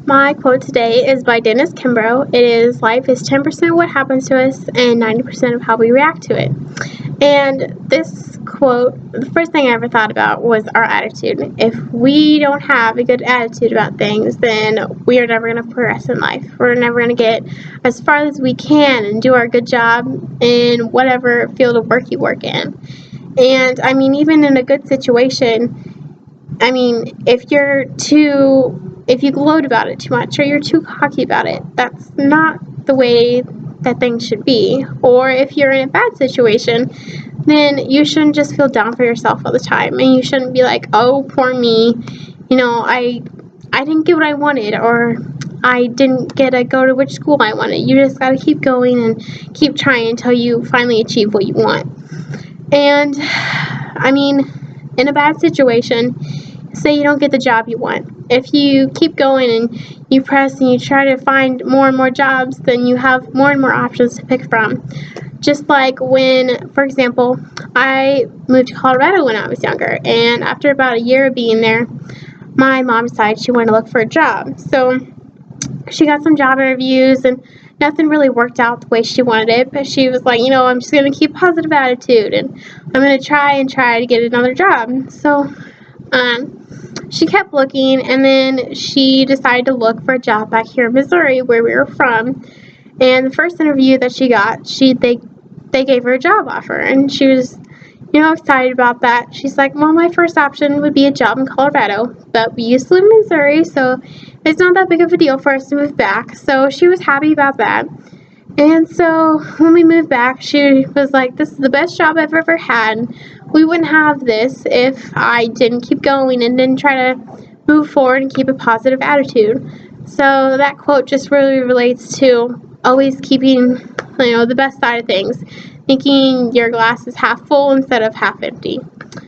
My quote today is by Dennis Kimbrough. It is, "Life is 10% what happens to us and 90% of how we react to it." And this quote, the first thing I ever thought about was our attitude. If we don't have a good attitude about things, then we are never going to progress in life. We're never going to get as far as we can and do our good job in whatever field of work you work in. And I mean, even in a good situation, I mean, if you gloat about it too much or you're too cocky about it, that's not the way that things should be. Or if you're in a bad situation, then you shouldn't just feel down for yourself all the time, and you shouldn't be like, "Oh, poor me, I didn't get what I wanted, or I didn't get to go to which school I wanted." You just got to keep going and keep trying until you finally achieve what you want. And I mean, in a bad situation, say you don't get the job you want. If you keep going and you press and you try to find more and more jobs, then you have more and more options to pick from. Just like when, for example, I moved to Colorado when I was younger, and after about a year of being there, my mom decided she wanted to look for a job. So she got some job interviews, and nothing really worked out the way she wanted it, but she was like, I'm just going to keep a positive attitude, and I'm going to try to get another job. So she kept looking, and then she decided to look for a job back here in Missouri, where we were from. And the first interview that she got, they gave her a job offer, and she was, excited about that. She's like, "Well, my first option would be a job in Colorado, but we used to live in Missouri, so it's not that big of a deal for us to move back." So she was happy about that. And so when we moved back, she was like, "This is the best job I've ever had. We wouldn't have this if I didn't keep going and didn't try to move forward and keep a positive attitude." So that quote just really relates to always keeping, the best side of things, thinking your glass is half full instead of half empty.